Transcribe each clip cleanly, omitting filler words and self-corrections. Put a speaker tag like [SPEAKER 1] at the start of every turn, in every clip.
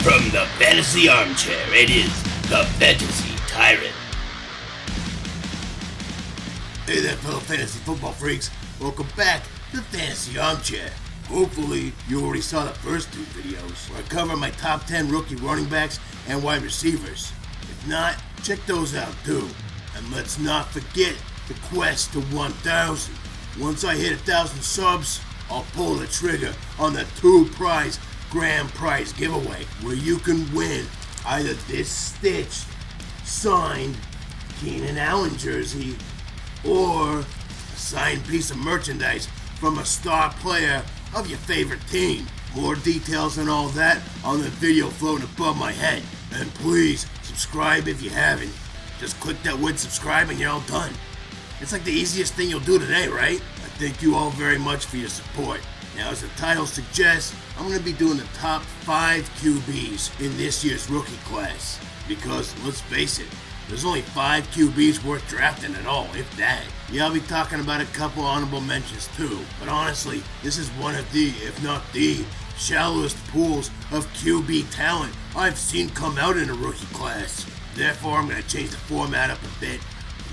[SPEAKER 1] From the fantasy armchair, it is the Fantasy Tyrant. Hey there, fellow fantasy football freaks. Welcome back to the Fantasy Armchair. Hopefully, you already saw the first two videos where I cover my top 10 rookie running backs and wide receivers. If not, check those out too. And let's not forget the quest to 1,000. Once I hit 1,000 subs, I'll pull the trigger on the two-prize Grandprize Giveaway, where you can win either this stitched, signed Keenan Allen jersey or a signed piece of merchandise from a star player of your favorite team. More details and all that on the video floating above my head. And please, subscribe if you haven't. Just click that word subscribe and you're all done. It's like the easiest thing you'll do today, right? I thank you all very much for your support. Now, as the title suggests, I'm going to be doing the top 5 QBs in this year's rookie class. Because, let's face it, there's only 5 QBs worth drafting at all, if that. Yeah, I'll be talking about a couple honorable mentions too. But honestly, this is one of the, if not the, shallowest pools of QB talent I've seen come out in a rookie class. Therefore, I'm going to change the format up a bit.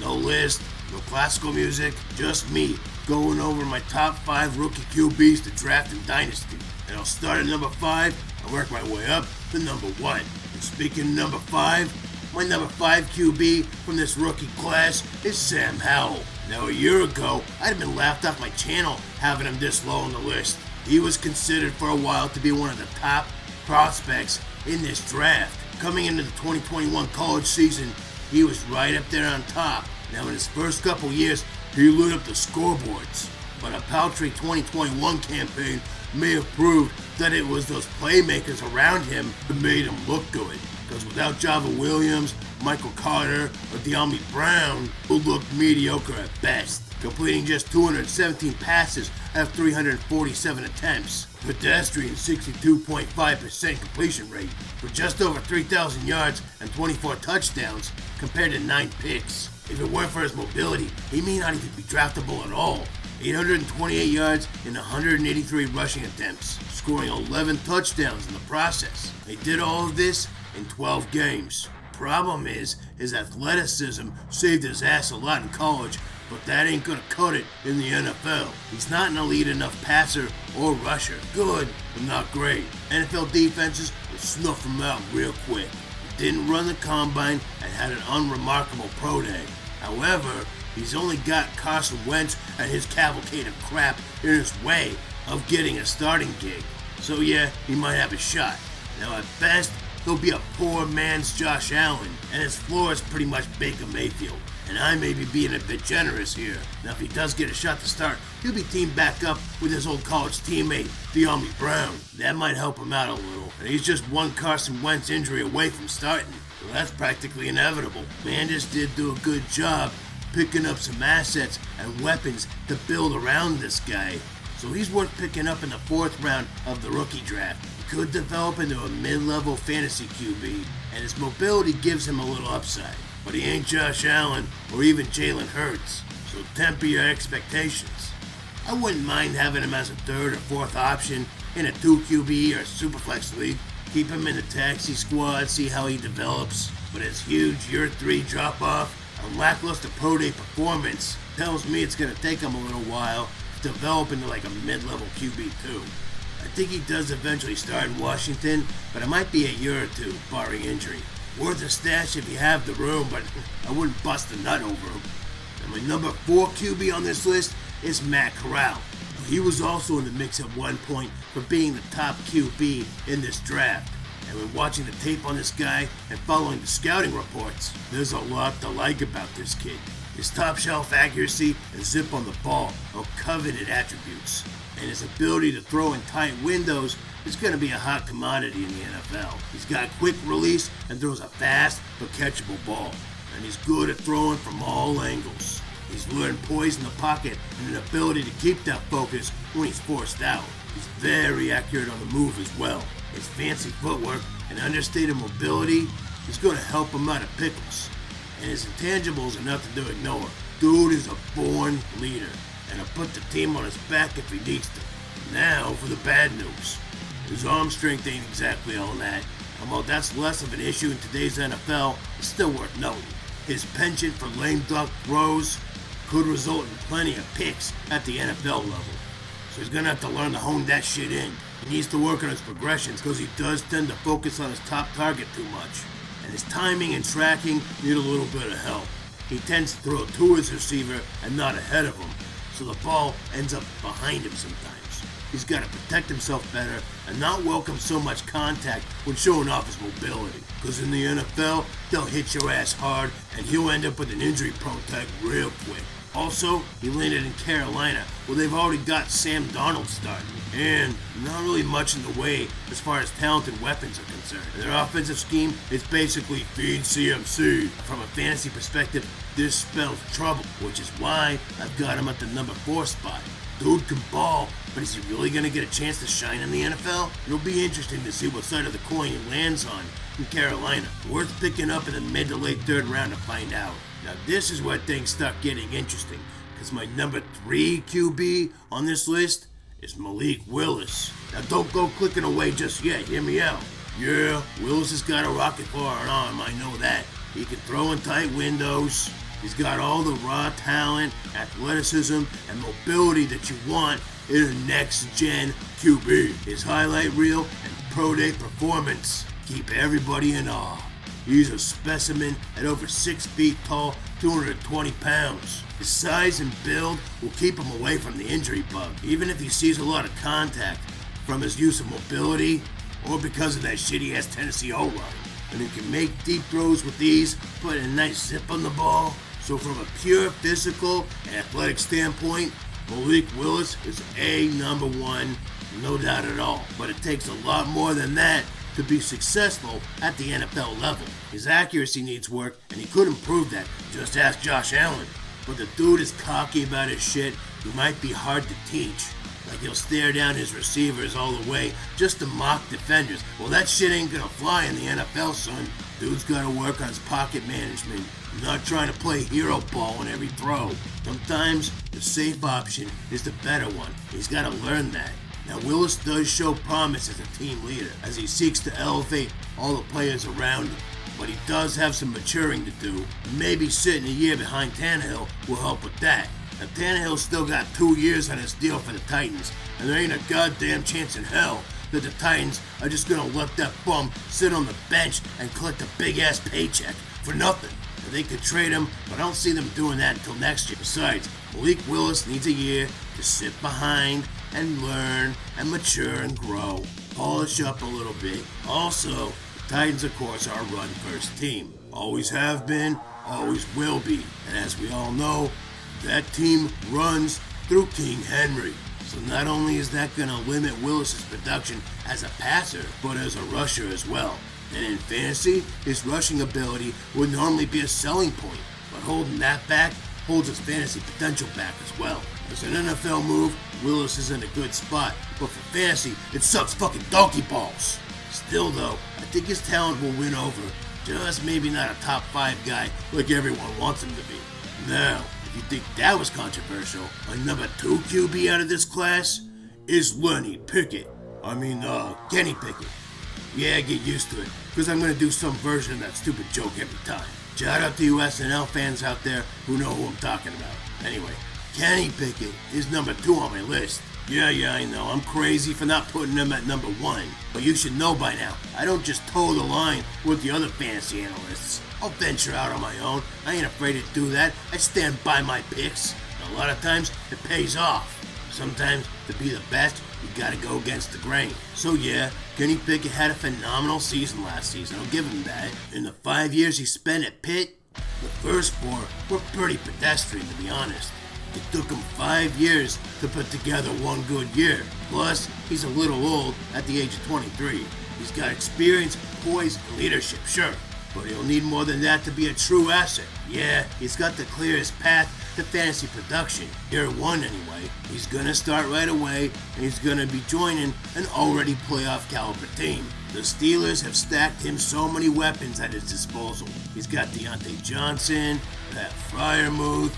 [SPEAKER 1] No list, no classical music, just me going over my top 5 rookie QBs to draft in Dynasty. And I'll start at number 5 and work my way up to number 1. And speaking of number 5, my number 5 QB from this rookie class is Sam Howell. Now, a year ago, I'd have been laughed off my channel having him this low on the list. He was considered for a while to be one of the top prospects in this draft. Coming into the 2021 college season, he was right up there on top. Now, in his first couple years, he lit up the scoreboards, but a paltry 2021 campaign may have proved that it was those playmakers around him that made him look good. Because without Java Williams, Michael Carter, or De'Ami Brown, who looked mediocre at best, completing just 217 passes out of 347 attempts. Pedestrian 62.5% completion rate for just over 3,000 yards and 24 touchdowns compared to 9 picks. If it weren't for his mobility, he may not even be draftable at all. 828 yards in 183 rushing attempts, scoring 11 touchdowns in the process. He did all of this in 12 games. Problem is, his athleticism saved his ass a lot in college, but that ain't gonna cut it in the NFL. He's not an elite enough passer or rusher. Good, but not great. NFL defenses will snuff him out real quick. He didn't run the combine and had an unremarkable pro day. However, he's only got Carson Wentz and his cavalcade of crap in his way of getting a starting gig. So yeah, he might have a shot. Now at best, he'll be a poor man's Josh Allen, and his floor is pretty much Baker Mayfield. And I may be being a bit generous here. Now if he does get a shot to start, he'll be teamed back up with his old college teammate, De'Ami Brown. That might help him out a little. And he's just one Carson Wentz injury away from starting. So that's practically inevitable. Mandis did do a good job picking up some assets and weapons to build around this guy. So he's worth picking up in the 4th round of the rookie draft. He could develop into a mid-level fantasy QB, and his mobility gives him a little upside. But he ain't Josh Allen or even Jalen Hurts, so temper your expectations. I wouldn't mind having him as a 3rd or 4th option in a 2 QB or Superflex league. Keep him in the taxi squad, see how he develops. But his huge year 3 drop-off and lackluster pro day performance tells me it's going to take him a little while to develop into like a mid-level QB too. I think he does eventually start in Washington, but it might be a year or 2, barring injury. Worth a stash if you have the room, but I wouldn't bust a nut over him. And my number 4 QB on this list is Matt Corral. He was also in the mix at one point for being the top QB in this draft. And when watching the tape on this guy and following the scouting reports, there's a lot to like about this kid. His top shelf accuracy and zip on the ball are coveted attributes. And his ability to throw in tight windows is going to be a hot commodity in the NFL. He's got quick release and throws a fast but catchable ball. And he's good at throwing from all angles. He's learned poise in the pocket and an ability to keep that focus when he's forced out. He's very accurate on the move as well. His fancy footwork and understated mobility is going to help him out of pickles. And his intangibles are nothing to ignore. Dude is a born leader, and he'll put the team on his back if he needs to. Now for the bad news. His arm strength ain't exactly all that, And while that's less of an issue in today's NFL, it's still worth noting. His penchant for lame duck throws could result in plenty of picks at the NFL level. So he's going to have to learn to hone that shit in. He needs to work on his progressions because he does tend to focus on his top target too much. And his timing and tracking need a little bit of help. He tends to throw to his receiver and not ahead of him, so the ball ends up behind him sometimes. He's got to protect himself better and not welcome so much contact when showing off his mobility. Because in the NFL, they'll hit your ass hard and he'll end up with an injury-prone tag real quick. Also, he landed in Carolina, where they've already got Sam Darnold starting, and not really much in the way as far as talented weapons are concerned. Their offensive scheme is basically feed CMC. From a fantasy perspective, this spells trouble, which is why I've got him at the number 4 spot. Dude can ball, but is he really going to get a chance to shine in the NFL? It'll be interesting to see what side of the coin he lands on in Carolina. Worth picking up in the mid to late 3rd round to find out. Now this is where things start getting interesting, because my number 3 QB on this list is Malik Willis. Now don't go clicking away just yet, hear me out. Yeah, Willis has got a rocket for an arm, I know that. He can throw in tight windows. He's got all the raw talent, athleticism, and mobility that you want in a next-gen QB. His highlight reel and pro day performance keep everybody in awe. He's a specimen at over 6 feet tall, 220 pounds. His size and build will keep him away from the injury bug, even if he sees a lot of contact from his use of mobility or because of that shitty-ass Tennessee O-line. And he can make deep throws with ease, put a nice zip on the ball. So from a pure physical and athletic standpoint, Malik Willis is number 1, no doubt at all. But it takes a lot more than that to be successful at the NFL level. His accuracy needs work, and he could improve that. Just ask Josh Allen. But the dude is cocky about his shit. He might be hard to teach. Like he'll stare down his receivers all the way just to mock defenders. Well, that shit ain't gonna fly in the NFL, son. Dude's gotta work on his pocket management. Not trying to play hero ball on every throw. Sometimes the safe option is the better one. He's gotta learn that. Now, Willis does show promise as a team leader as he seeks to elevate all the players around him. But he does have some maturing to do. Maybe sitting a year behind Tannehill will help with that. Now, Tannehill's still got 2 years on his deal for the Titans, and there ain't a goddamn chance in hell that the Titans are just gonna let that bum sit on the bench and collect a big-ass paycheck for nothing. Now, they could trade him, but I don't see them doing that until next year. Besides, Malik Willis needs a year to sit behind and learn and mature and grow. Polish up a little bit. Also, the Titans, of course, are a run-first team. Always have been, always will be. And as we all know, that team runs through King Henry. So not only is that going to limit Willis's production as a passer, but as a rusher as well. And in fantasy, his rushing ability would normally be a selling point, but holding that back holds his fantasy potential back as well. As an NFL move, Willis is in a good spot, but for fantasy, it sucks fucking donkey balls. Still though, I think his talent will win over, just maybe not a top 5 guy like everyone wants him to be. Now, if you think that was controversial, my number 2 QB out of this class is Kenny Pickett. Yeah, get used to it, because I'm going to do some version of that stupid joke every time. Shout out to you SNL fans out there who know who I'm talking about. Anyway, Kenny Pickett is number 2 on my list. Yeah, I know, I'm crazy for not putting him at number 1. But you should know by now, I don't just toe the line with the other fantasy analysts. I'll venture out on my own. I ain't afraid to do that. I stand by my picks. And a lot of times, it pays off. Sometimes, to be the best, you gotta go against the grain. So yeah, Kenny Pickett had a phenomenal season last season, I'll give him that. In the 5 years he spent at Pitt, the first 4 were pretty pedestrian, to be honest. It took him 5 years to put together one good year. Plus, he's a little old at the age of 23. He's got experience, poise, and leadership, sure. But he'll need more than that to be a true asset. Yeah, he's got the clearest path to fantasy production. Year 1 anyway. He's gonna start right away, and he's gonna be joining an already playoff caliber team. The Steelers have stacked him so many weapons at his disposal. He's got Deontay Johnson, Pat Freiermuth,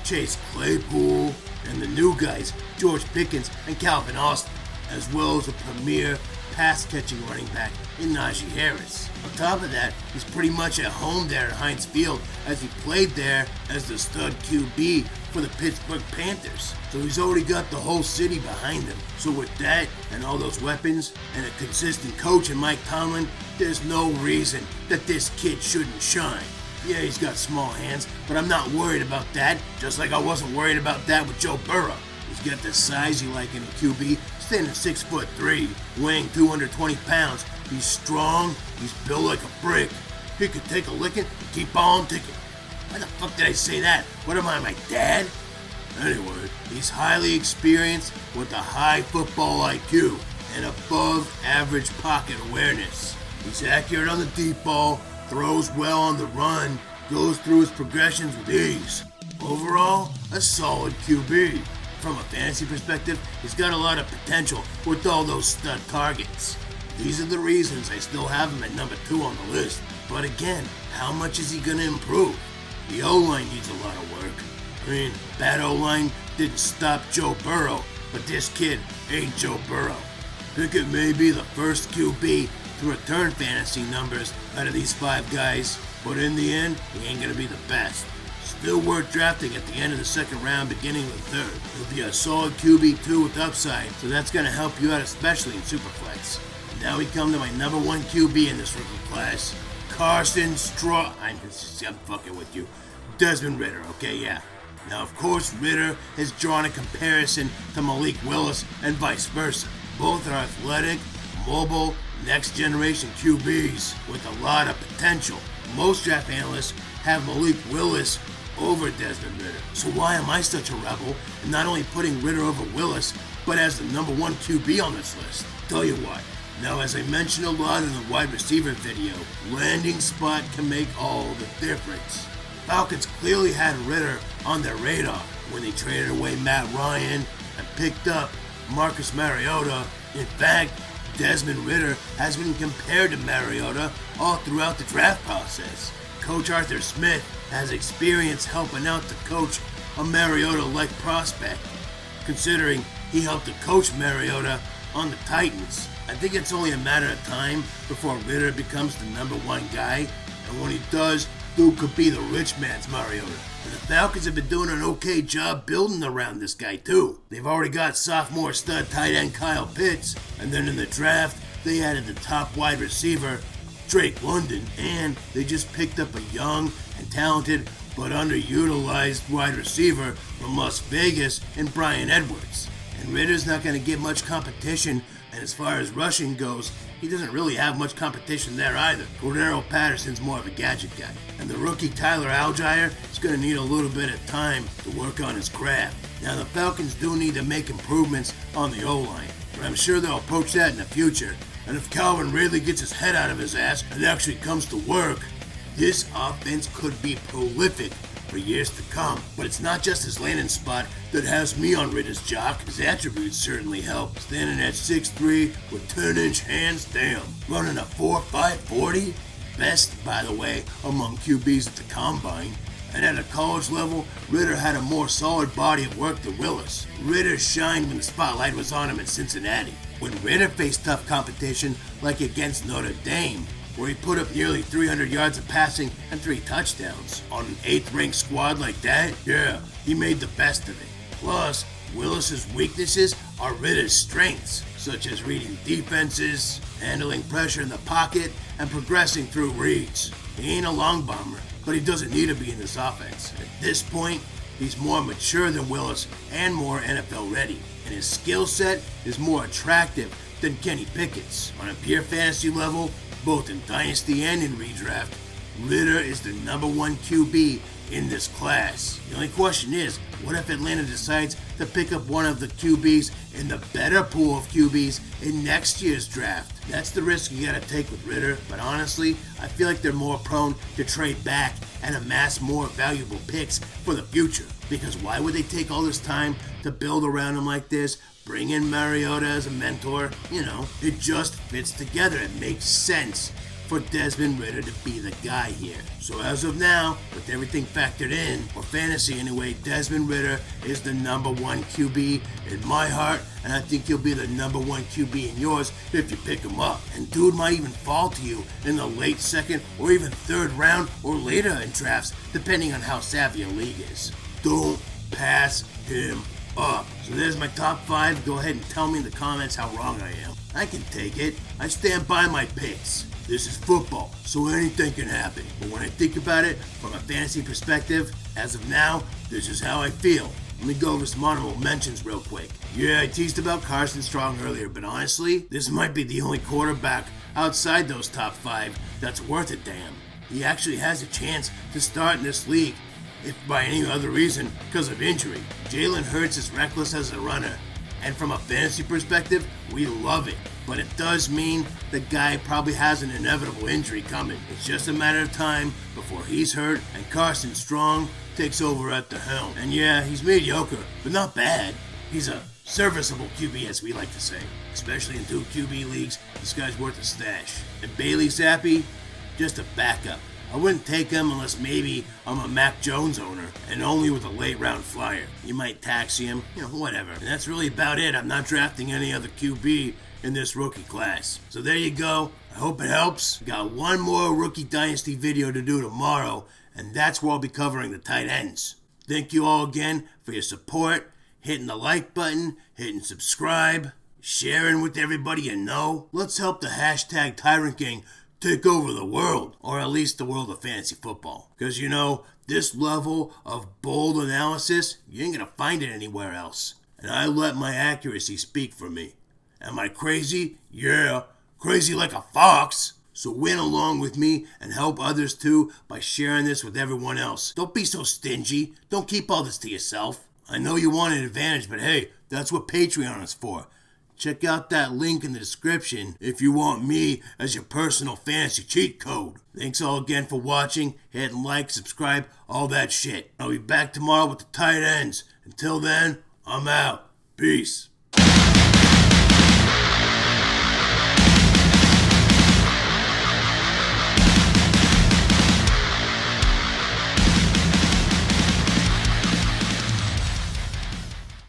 [SPEAKER 1] Chase Claypool, and the new guys, George Pickens and Calvin Austin, as well as a premier pass-catching running back in Najee Harris. On top of that, he's pretty much at home there at Heinz Field as he played there as the stud QB for the Pittsburgh Panthers. So he's already got the whole city behind him. So with that and all those weapons and a consistent coach in Mike Tomlin, there's no reason that this kid shouldn't shine. Yeah, he's got small hands, but I'm not worried about that, just like I wasn't worried about that with Joe Burrow. He's got the size you like in a QB, standing 6'3", weighing 220 pounds. He's strong, he's built like a brick. He could take a licking and keep on ticking. Why the fuck did I say that? What am I, my dad? Anyway, he's highly experienced with a high football IQ and above average pocket awareness. He's accurate on the deep ball, throws well on the run, goes through his progressions with ease. Overall, a solid QB. From a fantasy perspective, he's got a lot of potential with all those stud targets. These are the reasons I still have him at number 2 on the list. But again, how much is he going to improve? The O-line needs a lot of work. I mean, bad O-line didn't stop Joe Burrow, but this kid ain't Joe Burrow. Pickett may be the first QB to return fantasy numbers out of these 5 guys, but in the end, he ain't going to be the best. Still worth drafting at the end of the second round, beginning of the third. He'll be a solid QB2 with upside, so that's going to help you out, especially in Superflex. Now we come to my number 1 QB in this rookie class, Carson Straw. I'm fucking with you. Desmond Ridder, okay, yeah. Now, of course, Ridder has drawn a comparison to Malik Willis and vice versa. Both are athletic, mobile, next-generation QBs with a lot of potential. Most draft analysts have Malik Willis over Desmond Ridder. So why am I such a rebel and not only putting Ridder over Willis, but as the number 1 QB on this list? Tell you what. Now, as I mentioned a lot in the wide receiver video, landing spot can make all the difference. Falcons clearly had Ridder on their radar when they traded away Matt Ryan and picked up Marcus Mariota. In fact, Desmond Ridder has been compared to Mariota all throughout the draft process. Coach Arthur Smith has experience helping out to coach a Mariota-like prospect, considering he helped to coach Mariota on the Titans. I think it's only a matter of time before Ridder becomes the number 1 guy, and when he does, Duke could be the rich man's Mariota. And the Falcons have been doing an okay job building around this guy too. They've already got sophomore stud tight end Kyle Pitts, and then in the draft, they added the top wide receiver, Drake London, and they just picked up a young and talented but underutilized wide receiver from Las Vegas in Bryan Edwards. And Ridder's not going to get much competition, and as far as rushing goes, he doesn't really have much competition there either. Cordero Patterson's more of a gadget guy, and the rookie Tyler Algier is going to need a little bit of time to work on his craft. Now the Falcons do need to make improvements on the O-line, but I'm sure they'll approach that in the future. And if Calvin Ridley gets his head out of his ass and actually comes to work, this offense could be prolific for years to come. But it's not just his landing spot that has me on Ridder's jock. His attributes certainly help. Standing at 6'3" with 10-inch hands, damn. Running a 4.5 40, best, by the way, among QBs at the Combine. And at a college level, Ridder had a more solid body of work than Willis. Ridder shined when the spotlight was on him in Cincinnati. When Ridder faced tough competition, like against Notre Dame, where he put up nearly 300 yards of passing and 3 touchdowns on an 8th-ranked squad like that, yeah, he made the best of it. Plus, Willis's weaknesses are Ridder's strengths, such as reading defenses, handling pressure in the pocket, and progressing through reads. He ain't a long bomber, but he doesn't need to be in this offense. At this point, he's more mature than Willis and more NFL ready, and his skill set is more attractive than Kenny Pickett's. On a pure fantasy level, both in Dynasty and in redraft, Ridder is the number 1 QB in this class. The only question is, what if Atlanta decides to pick up one of the QBs in the better pool of QBs in next year's draft? That's the risk you gotta take with Ridder, but honestly, I feel like they're more prone to trade back and amass more valuable picks for the future. Because why would they take all this time to build around him like this, bring in Mariota as a mentor. It just fits together. It makes sense for Desmond Ridder to be the guy here. So as of now, with everything factored in, for fantasy anyway, Desmond Ridder is the number 1 QB in my heart, and I think he'll be the number 1 QB in yours if you pick him up. And dude might even fall to you in the late second or even third round or later in drafts, depending on how savvy a league is. Don't pass him up. So there's my top 5. Go ahead and tell me in the comments how wrong I am. I can take it. I stand by my picks. This is football, so anything can happen. But when I think about it from a fantasy perspective, as of now, this is how I feel. Let me go over some honorable mentions real quick. Yeah, I teased about Carson Strong earlier, but honestly, this might be the only quarterback outside those top 5 that's worth a damn. He actually has a chance to start in this league, if by any other reason, because of injury. Jalen Hurts is reckless as a runner, and from a fantasy perspective, we love it. But it does mean the guy probably has an inevitable injury coming. It's just a matter of time before he's hurt and Carson Strong takes over at the helm. And yeah, he's mediocre, but not bad. He's a serviceable QB, as we like to say. Especially in 2 QB leagues, this guy's worth a stash. And Bailey Zappi, just a backup. I wouldn't take him unless maybe I'm a Mac Jones owner and only with a late round flyer. You might taxi him, whatever. And that's really about it. I'm not drafting any other QB in this rookie class. So there you go. I hope it helps. Got one more Rookie Dynasty video to do tomorrow, and that's where I'll be covering the tight ends. Thank you all again for your support, hitting the like button, hitting subscribe, sharing with everybody you know. Let's help the hashtag Tyrant Gang take over the world, or at least the world of fantasy football. Because this level of bold analysis, you ain't gonna find it anywhere else. And I let my accuracy speak for me. Am I crazy? Yeah, crazy like a fox. So win along with me and help others too by sharing this with everyone else. Don't be so stingy. Don't keep all this to yourself. I know you want an advantage, but hey, that's what Patreon is for. Check out that link in the description if you want me as your personal fantasy cheat code. Thanks all again for watching. Hit like, subscribe, all that shit. I'll be back tomorrow with the tight ends. Until then, I'm out. Peace.